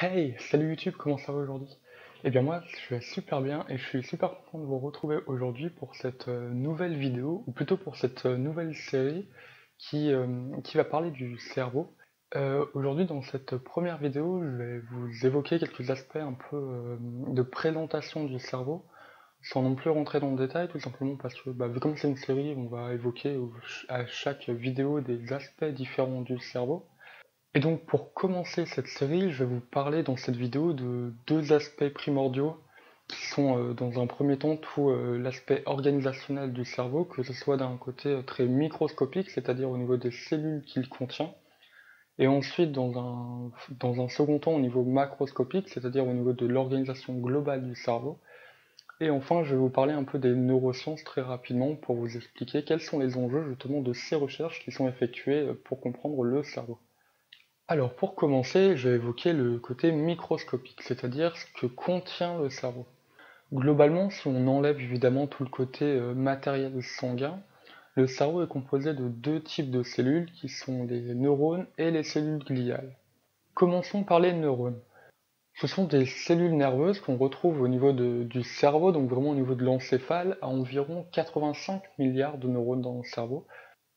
Hey, salut YouTube, comment ça va aujourd'hui? Eh bien moi, je vais super bien et je suis super content de vous retrouver aujourd'hui pour cette nouvelle vidéo, ou plutôt pour cette nouvelle série qui va parler du cerveau. Aujourd'hui, dans cette première vidéo, je vais vous évoquer quelques aspects un peu de présentation du cerveau, sans non plus rentrer dans le détail, tout simplement parce que, vu comme c'est une série, on va évoquer à chaque vidéo des aspects différents du cerveau. Et donc pour commencer cette série, je vais vous parler dans cette vidéo de deux aspects primordiaux qui sont dans un premier temps tout l'aspect organisationnel du cerveau, que ce soit d'un côté très microscopique, c'est-à-dire au niveau des cellules qu'il contient, et ensuite dans un second temps au niveau macroscopique, c'est-à-dire au niveau de l'organisation globale du cerveau. Et enfin, je vais vous parler un peu des neurosciences très rapidement pour vous expliquer quels sont les enjeux justement de ces recherches qui sont effectuées pour comprendre le cerveau. Alors pour commencer, je vais évoquer le côté microscopique, c'est-à-dire ce que contient le cerveau. Globalement, si on enlève évidemment tout le côté matériel sanguin, le cerveau est composé de deux types de cellules qui sont les neurones et les cellules gliales. Commençons par les neurones. Ce sont des cellules nerveuses qu'on retrouve au niveau du cerveau, donc vraiment au niveau de l'encéphale, à environ 85 milliards de neurones dans le cerveau.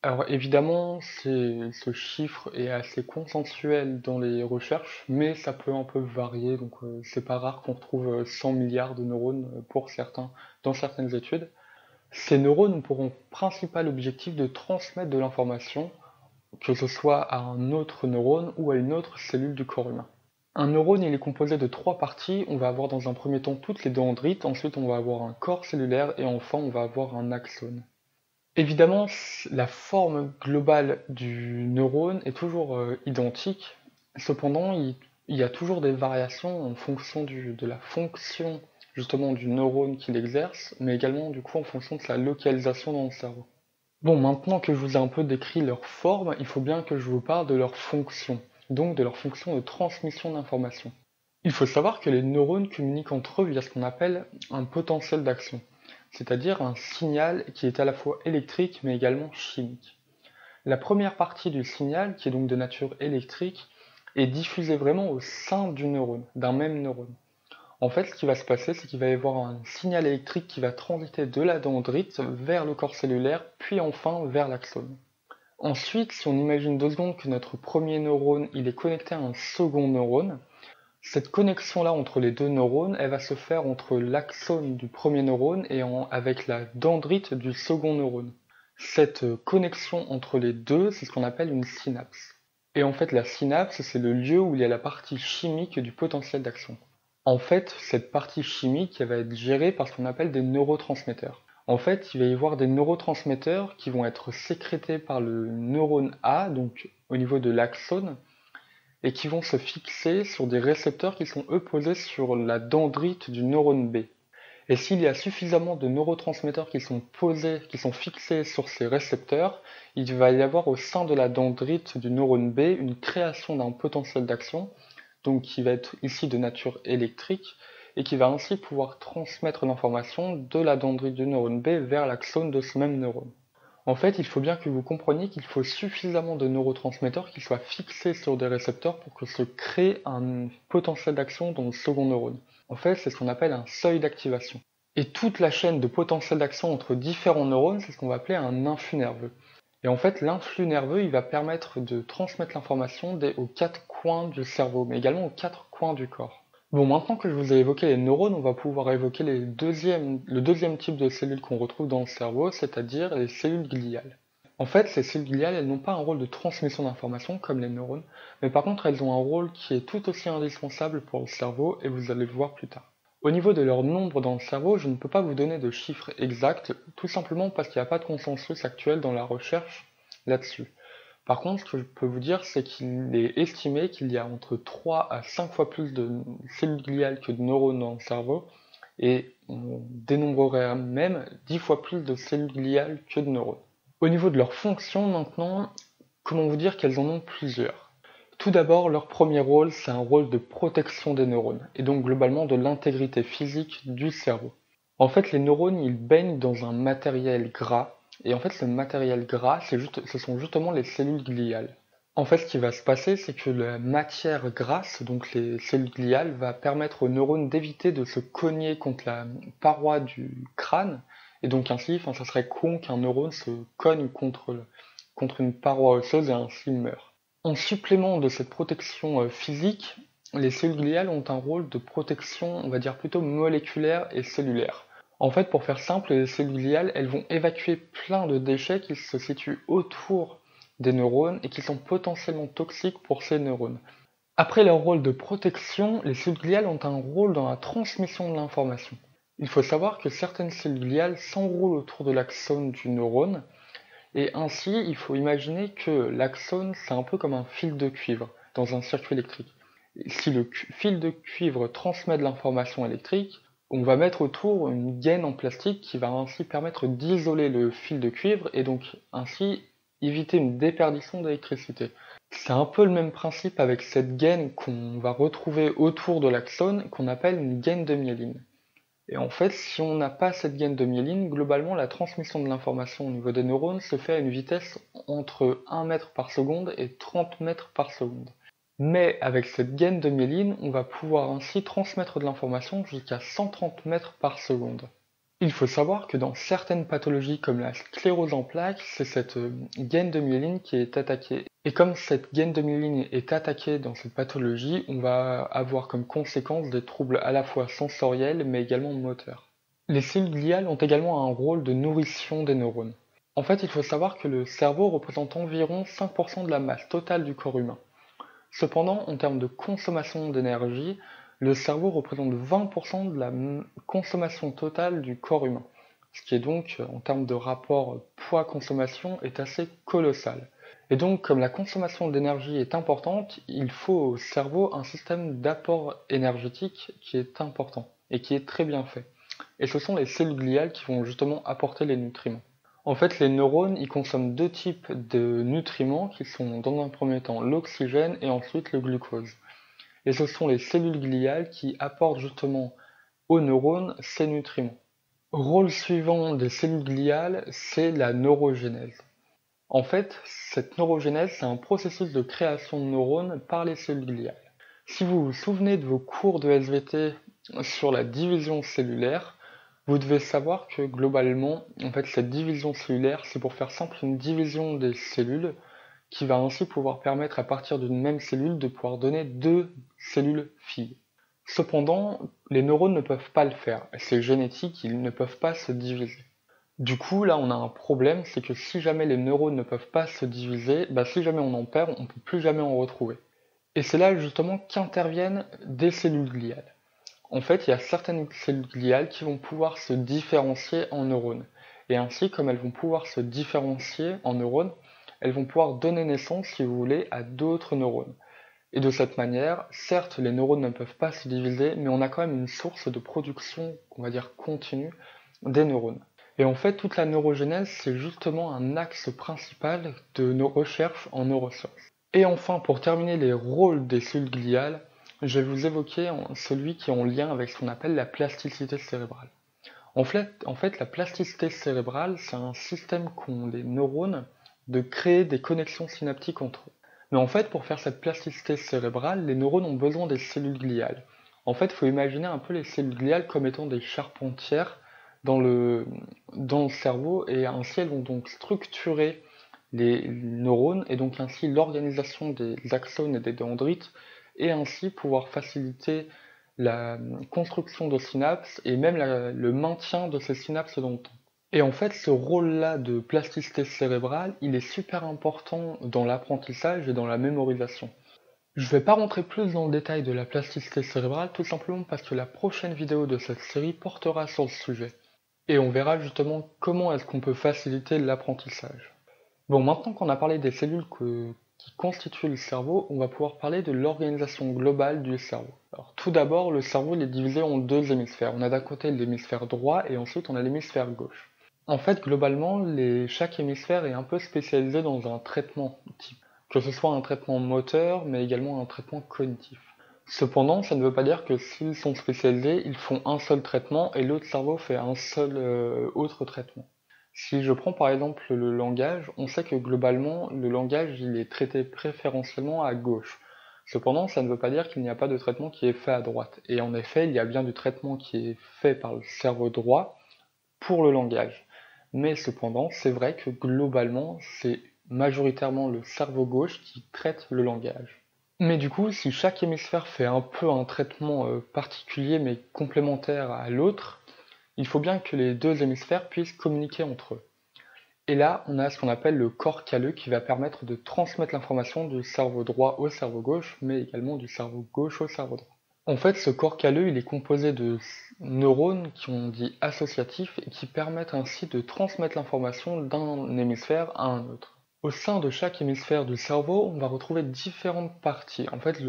Alors évidemment, ce chiffre est assez consensuel dans les recherches, mais ça peut un peu varier, donc c'est pas rare qu'on retrouve 100 milliards de neurones pour certains, dans certaines études. Ces neurones ont pour principal objectif de transmettre de l'information, que ce soit à un autre neurone ou à une autre cellule du corps humain. Un neurone, il est composé de trois parties. On va avoir dans un premier temps toutes les dendrites, ensuite on va avoir un corps cellulaire et enfin on va avoir un axone. Évidemment, la forme globale du neurone est toujours identique, cependant il y a toujours des variations en fonction de la fonction justement du neurone qu'il exerce, mais également du coup en fonction de sa localisation dans le cerveau. Bon, maintenant que je vous ai un peu décrit leur forme, il faut bien que je vous parle de leur fonction, donc de leur fonction de transmission d'informations. Il faut savoir que les neurones communiquent entre eux via ce qu'on appelle un potentiel d'action, c'est-à-dire un signal qui est à la fois électrique mais également chimique. La première partie du signal, qui est donc de nature électrique, est diffusée vraiment au sein du neurone, d'un même neurone. En fait, ce qui va se passer, c'est qu'il va y avoir un signal électrique qui va transiter de la dendrite vers le corps cellulaire, puis enfin vers l'axone. Ensuite, si on imagine 2 secondes que notre premier neurone il est connecté à un second neurone, cette connexion-là entre les deux neurones, elle va se faire entre l'axone du premier neurone et avec la dendrite du second neurone. Cette connexion entre les deux, c'est ce qu'on appelle une synapse. Et en fait, la synapse, c'est le lieu où il y a la partie chimique du potentiel d'action. En fait, cette partie chimique, elle va être gérée par ce qu'on appelle des neurotransmetteurs. En fait, il va y avoir des neurotransmetteurs qui vont être sécrétés par le neurone A, donc au niveau de l'axone, et qui vont se fixer sur des récepteurs qui sont eux posés sur la dendrite du neurone B. Et s'il y a suffisamment de neurotransmetteurs qui sont fixés sur ces récepteurs, il va y avoir au sein de la dendrite du neurone B une création d'un potentiel d'action, donc qui va être ici de nature électrique, et qui va ainsi pouvoir transmettre l'information de la dendrite du neurone B vers l'axone de ce même neurone. En fait, il faut bien que vous compreniez qu'il faut suffisamment de neurotransmetteurs qui soient fixés sur des récepteurs pour que se crée un potentiel d'action dans le second neurone. En fait, c'est ce qu'on appelle un seuil d'activation. Et toute la chaîne de potentiel d'action entre différents neurones, c'est ce qu'on va appeler un influx nerveux. Et en fait, l'influx nerveux, il va permettre de transmettre l'information aux 4 coins du cerveau, mais également aux 4 coins du corps. Bon, maintenant que je vous ai évoqué les neurones, on va pouvoir évoquer le deuxième type de cellules qu'on retrouve dans le cerveau, c'est-à-dire les cellules gliales. En fait, ces cellules gliales, elles n'ont pas un rôle de transmission d'informations comme les neurones, mais par contre, elles ont un rôle qui est tout aussi indispensable pour le cerveau, et vous allez le voir plus tard. Au niveau de leur nombre dans le cerveau, je ne peux pas vous donner de chiffres exacts, tout simplement parce qu'il n'y a pas de consensus actuel dans la recherche là-dessus. Par contre, ce que je peux vous dire, c'est qu'il est estimé qu'il y a entre 3 à 5 fois plus de cellules gliales que de neurones dans le cerveau, et on dénombrerait même 10 fois plus de cellules gliales que de neurones. Au niveau de leur fonction maintenant, comment vous dire qu'elles en ont plusieurs? Tout d'abord, leur premier rôle, c'est un rôle de protection des neurones, et donc globalement de l'intégrité physique du cerveau. En fait, les neurones, ils baignent dans un matériel gras, et en fait, ce matériel gras, ce sont justement les cellules gliales. En fait, ce qui va se passer, c'est que la matière grasse, donc les cellules gliales, va permettre aux neurones d'éviter de se cogner contre la paroi du crâne, et donc ainsi, enfin, ça serait con qu'un neurone se cogne contre une paroi osseuse et ainsi meurt. En supplément de cette protection physique, les cellules gliales ont un rôle de protection, on va dire plutôt moléculaire et cellulaire. En fait, pour faire simple, les cellules gliales, elles vont évacuer plein de déchets qui se situent autour des neurones et qui sont potentiellement toxiques pour ces neurones. Après leur rôle de protection, les cellules gliales ont un rôle dans la transmission de l'information. Il faut savoir que certaines cellules gliales s'enroulent autour de l'axone du neurone, et ainsi il faut imaginer que l'axone c'est un peu comme un fil de cuivre dans un circuit électrique. Si le fil de cuivre transmet de l'information électrique, on va mettre autour une gaine en plastique qui va ainsi permettre d'isoler le fil de cuivre et donc ainsi éviter une déperdition d'électricité. C'est un peu le même principe avec cette gaine qu'on va retrouver autour de l'axone qu'on appelle une gaine de myéline. Et en fait, si on n'a pas cette gaine de myéline, globalement la transmission de l'information au niveau des neurones se fait à une vitesse entre 1 mètre par seconde et 30 mètres par seconde. Mais avec cette gaine de myéline, on va pouvoir ainsi transmettre de l'information jusqu'à 130 mètres par seconde. Il faut savoir que dans certaines pathologies comme la sclérose en plaques, c'est cette gaine de myéline qui est attaquée. Et comme cette gaine de myéline est attaquée dans cette pathologie, on va avoir comme conséquence des troubles à la fois sensoriels mais également moteurs. Les cellules gliales ont également un rôle de nourrition des neurones. En fait, il faut savoir que le cerveau représente environ 5% de la masse totale du corps humain. Cependant, en termes de consommation d'énergie, le cerveau représente 20% de la consommation totale du corps humain, ce qui est donc, en termes de rapport poids-consommation, est assez colossal. Et donc, comme la consommation d'énergie est importante, il faut au cerveau un système d'apport énergétique qui est important et qui est très bien fait. Et ce sont les cellules gliales qui vont justement apporter les nutriments. En fait, les neurones, ils consomment deux types de nutriments qui sont dans un premier temps l'oxygène et ensuite le glucose. Et ce sont les cellules gliales qui apportent justement aux neurones ces nutriments. Rôle suivant des cellules gliales, c'est la neurogénèse. En fait, cette neurogénèse, c'est un processus de création de neurones par les cellules gliales. Si vous vous souvenez de vos cours de SVT sur la division cellulaire, vous devez savoir que globalement, en fait, cette division cellulaire, c'est pour faire simple une division des cellules qui va ainsi pouvoir permettre à partir d'une même cellule de pouvoir donner deux cellules filles. Cependant, les neurones ne peuvent pas le faire. C'est génétique, ils ne peuvent pas se diviser. Du coup, là, on a un problème, c'est que si jamais les neurones ne peuvent pas se diviser, si jamais on en perd, on ne peut plus jamais en retrouver. Et c'est là justement qu'interviennent des cellules gliales. En fait, il y a certaines cellules gliales qui vont pouvoir se différencier en neurones. Et ainsi, comme elles vont pouvoir se différencier en neurones, elles vont pouvoir donner naissance, si vous voulez, à d'autres neurones. Et de cette manière, certes, les neurones ne peuvent pas se diviser, mais on a quand même une source de production, on va dire continue, des neurones. Et en fait, toute la neurogénèse, c'est justement un axe principal de nos recherches en neurosciences. Et enfin, pour terminer les rôles des cellules gliales, je vais vous évoquer celui qui est en lien avec ce qu'on appelle la plasticité cérébrale. En fait, la plasticité cérébrale, c'est un système qu'ont les neurones de créer des connexions synaptiques entre eux. Mais en fait, pour faire cette plasticité cérébrale, les neurones ont besoin des cellules gliales. En fait, il faut imaginer un peu les cellules gliales comme étant des charpentières dans le cerveau, et ainsi elles vont donc structurer les neurones et donc ainsi l'organisation des axones et des dendrites, et ainsi pouvoir faciliter la construction de synapses et même le maintien de ces synapses dans le temps. Et en fait, ce rôle-là de plasticité cérébrale, il est super important dans l'apprentissage et dans la mémorisation. Je ne vais pas rentrer plus dans le détail de la plasticité cérébrale, tout simplement parce que la prochaine vidéo de cette série portera sur le sujet. Et on verra justement comment est-ce qu'on peut faciliter l'apprentissage. Bon, maintenant qu'on a parlé des cellules qui constituent le cerveau, on va pouvoir parler de l'organisation globale du cerveau. Alors, tout d'abord, le cerveau il est divisé en deux hémisphères. On a d'un côté l'hémisphère droit et ensuite on a l'hémisphère gauche. En fait, globalement, chaque hémisphère est un peu spécialisé dans un traitement type, que ce soit un traitement moteur, mais également un traitement cognitif. Cependant, ça ne veut pas dire que s'ils sont spécialisés, ils font un seul traitement et l'autre cerveau fait un seul autre traitement. Si je prends par exemple le langage, on sait que globalement, le langage, il est traité préférentiellement à gauche. Cependant, ça ne veut pas dire qu'il n'y a pas de traitement qui est fait à droite. Et en effet, il y a bien du traitement qui est fait par le cerveau droit pour le langage. Mais cependant, c'est vrai que globalement, c'est majoritairement le cerveau gauche qui traite le langage. Mais du coup, si chaque hémisphère fait un peu un traitement particulier mais complémentaire à l'autre, il faut bien que les deux hémisphères puissent communiquer entre eux. Et là, on a ce qu'on appelle le corps calleux qui va permettre de transmettre l'information du cerveau droit au cerveau gauche, mais également du cerveau gauche au cerveau droit. En fait, ce corps calleux, il est composé de neurones qui ont dit associatifs et qui permettent ainsi de transmettre l'information d'un hémisphère à un autre. Au sein de chaque hémisphère du cerveau, on va retrouver différentes parties. En fait,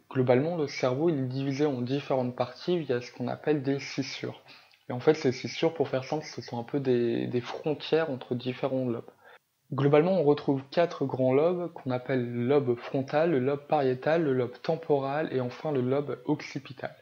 globalement, le cerveau il est divisé en différentes parties via ce qu'on appelle des scissures. Et en fait, ces scissures, pour faire simple, ce sont un peu des frontières entre différents lobes. Globalement, on retrouve quatre grands lobes qu'on appelle le lobe frontal, le lobe pariétal, le lobe temporal et enfin le lobe occipital.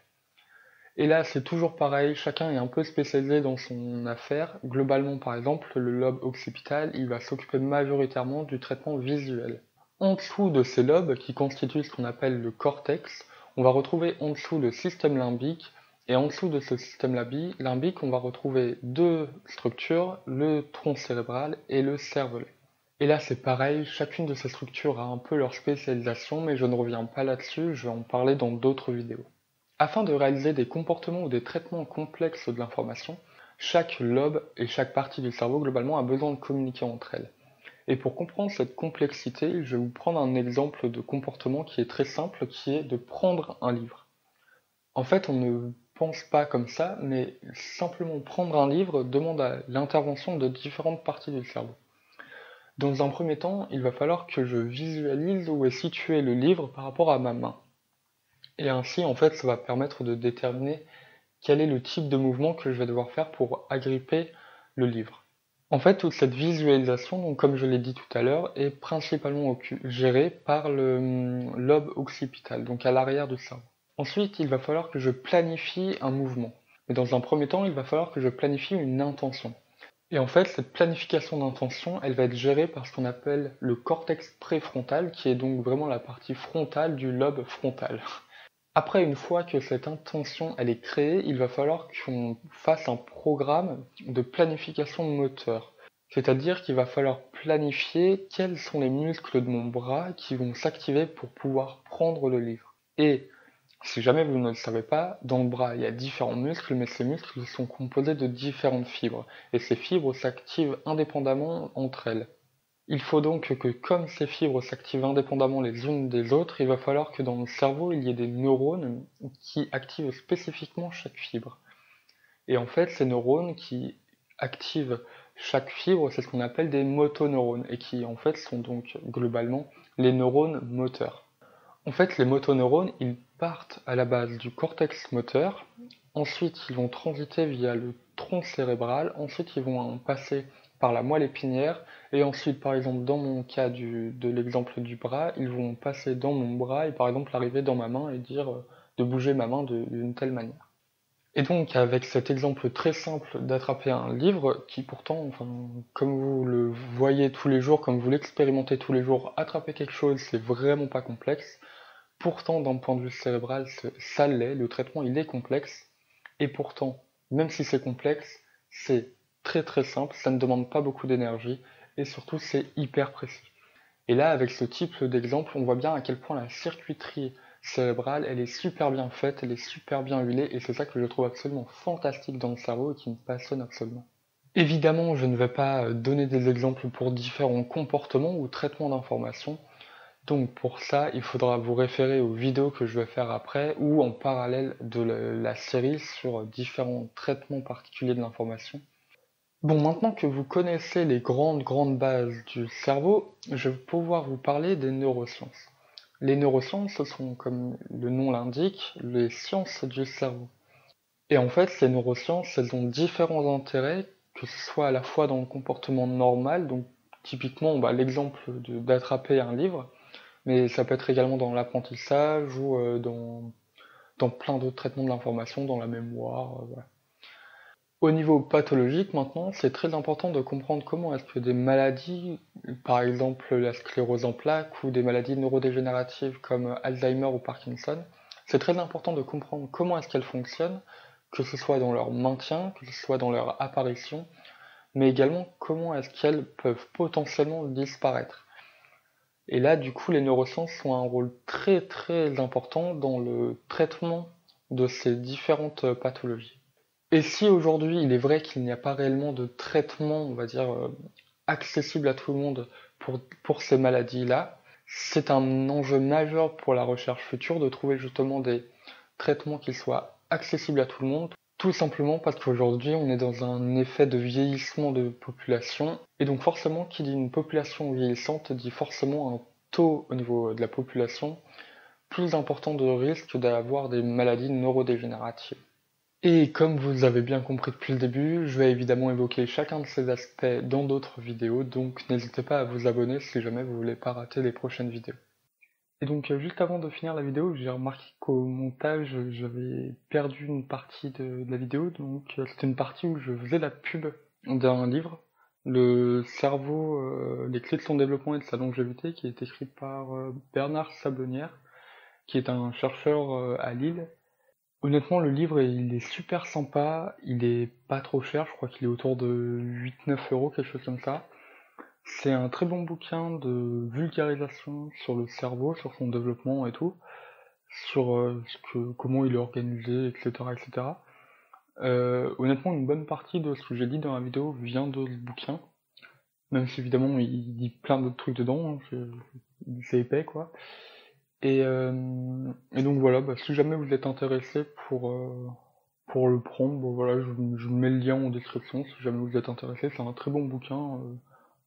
Et là, c'est toujours pareil, chacun est un peu spécialisé dans son affaire. Globalement, par exemple, le lobe occipital, il va s'occuper majoritairement du traitement visuel. En dessous de ces lobes, qui constituent ce qu'on appelle le cortex, on va retrouver en dessous le système limbique, et en dessous de ce système limbique, on va retrouver deux structures, le tronc cérébral et le cervelet. Et là, c'est pareil, chacune de ces structures a un peu leur spécialisation, mais je ne reviens pas là-dessus, je vais en parler dans d'autres vidéos. Afin de réaliser des comportements ou des traitements complexes de l'information, chaque lobe et chaque partie du cerveau globalement a besoin de communiquer entre elles. Et pour comprendre cette complexité, je vais vous prendre un exemple de comportement qui est très simple, qui est de prendre un livre. En fait, on ne pense pas comme ça, mais simplement prendre un livre demande l'intervention de différentes parties du cerveau. Dans un premier temps, il va falloir que je visualise où est situé le livre par rapport à ma main. Et ainsi, en fait, ça va permettre de déterminer quel est le type de mouvement que je vais devoir faire pour agripper le livre. En fait, toute cette visualisation, donc, comme je l'ai dit tout à l'heure, est principalement gérée par le lobe occipital, donc à l'arrière du cerveau. Ensuite, il va falloir que je planifie un mouvement. Mais dans un premier temps, il va falloir que je planifie une intention. Et en fait, cette planification d'intention, elle va être gérée par ce qu'on appelle le cortex préfrontal, qui est donc vraiment la partie frontale du lobe frontal. Après, une fois que cette intention elle est créée, il va falloir qu'on fasse un programme de planification moteur. C'est-à-dire qu'il va falloir planifier quels sont les muscles de mon bras qui vont s'activer pour pouvoir prendre le livre. Et si jamais vous ne le savez pas, dans le bras il y a différents muscles, mais ces muscles sont composés de différentes fibres. Et ces fibres s'activent indépendamment entre elles. Il faut donc que, comme ces fibres s'activent indépendamment les unes des autres, il va falloir que dans le cerveau, il y ait des neurones qui activent spécifiquement chaque fibre. Et en fait, ces neurones qui activent chaque fibre, c'est ce qu'on appelle des motoneurones, et qui en fait sont donc globalement les neurones moteurs. En fait, les motoneurones, ils partent à la base du cortex moteur, ensuite ils vont transiter via le tronc cérébral, ensuite ils vont passer par la moelle épinière, et ensuite, par exemple, dans mon cas de l'exemple du bras, ils vont passer dans mon bras et par exemple arriver dans ma main et dire de bouger ma main d'une telle manière. Et donc, avec cet exemple très simple d'attraper un livre, qui pourtant, enfin, comme vous le voyez tous les jours, comme vous l'expérimentez tous les jours, attraper quelque chose, c'est vraiment pas complexe. Pourtant, d'un point de vue cérébral, ça l'est, le traitement il est complexe, et pourtant, même si c'est complexe, c'est très très simple, ça ne demande pas beaucoup d'énergie, et surtout c'est hyper précis. Et là, avec ce type d'exemple, on voit bien à quel point la circuiterie cérébrale, elle est super bien faite, elle est super bien huilée, et c'est ça que je trouve absolument fantastique dans le cerveau et qui me passionne absolument. Évidemment, je ne vais pas donner des exemples pour différents comportements ou traitements d'informations, donc pour ça, il faudra vous référer aux vidéos que je vais faire après ou en parallèle de la série sur différents traitements particuliers de l'information. Bon, maintenant que vous connaissez les grandes bases du cerveau, je vais pouvoir vous parler des neurosciences. Les neurosciences, ce sont, comme le nom l'indique, les sciences du cerveau. Et en fait, ces neurosciences, elles ont différents intérêts, que ce soit à la fois dans le comportement normal, donc typiquement l'exemple d'attraper un livre, mais ça peut être également dans l'apprentissage ou dans plein d'autres traitements de l'information, dans la mémoire, voilà. Au niveau pathologique, maintenant, c'est très important de comprendre comment est-ce que des maladies, par exemple la sclérose en plaques ou des maladies neurodégénératives comme Alzheimer ou Parkinson, c'est très important de comprendre comment est-ce qu'elles fonctionnent, que ce soit dans leur maintien, que ce soit dans leur apparition, mais également comment est-ce qu'elles peuvent potentiellement disparaître. Et là, du coup, les neurosciences ont un rôle très très important dans le traitement de ces différentes pathologies. Et si aujourd'hui il est vrai qu'il n'y a pas réellement de traitement, on va dire, accessible à tout le monde pour ces maladies-là, c'est un enjeu majeur pour la recherche future de trouver justement des traitements qui soient accessibles à tout le monde, tout simplement parce qu'aujourd'hui on est dans un effet de vieillissement de population, et donc forcément qui dit une population vieillissante dit forcément un taux au niveau de la population plus important de risque d'avoir des maladies neurodégénératives. Et comme vous avez bien compris depuis le début, je vais évidemment évoquer chacun de ces aspects dans d'autres vidéos, donc n'hésitez pas à vous abonner si jamais vous voulez pas rater les prochaines vidéos. Et donc juste avant de finir la vidéo, j'ai remarqué qu'au montage, j'avais perdu une partie de la vidéo, donc c'était une partie où je faisais la pub d'un livre, Le cerveau, les clés de son développement et de sa longévité, qui est écrit par Bernard Sablonnière, qui est un chercheur à Lille. Honnêtement, le livre, il est super sympa, il est pas trop cher, je crois qu'il est autour de 8-9 euros, quelque chose comme ça. C'est un très bon bouquin de vulgarisation sur le cerveau, sur son développement et tout, sur comment il est organisé, etc., etc. Honnêtement, une bonne partie de ce que j'ai dit dans la vidéo vient de ce bouquin, même si évidemment il dit plein d'autres trucs dedans, hein, c'est épais quoi. Et donc voilà, bah, si jamais vous êtes intéressé pour le prendre, bon voilà, je vous mets le lien en description si jamais vous êtes intéressé. C'est un très bon bouquin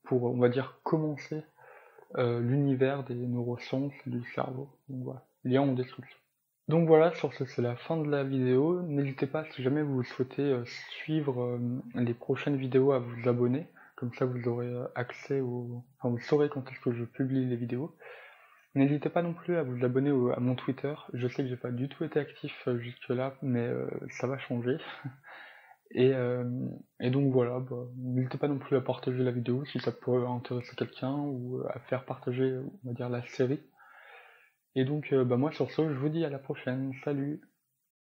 pour, on va dire, commencer l'univers des neurosciences et du cerveau. Donc voilà, lien en description. Donc voilà, sur ce, c'est la fin de la vidéo. N'hésitez pas, si jamais vous souhaitez suivre les prochaines vidéos, à vous abonner. Comme ça, vous aurez accès au... Enfin, vous saurez quand est-ce que je publie les vidéos. N'hésitez pas non plus à vous abonner à mon Twitter. Je sais que j'ai pas du tout été actif jusque-là, mais ça va changer. Et, euh, et donc voilà, bah, n'hésitez pas non plus à partager la vidéo si ça pourrait intéresser quelqu'un ou à faire partager, on va dire, la série. Et donc bah, moi sur ce, je vous dis à la prochaine. Salut!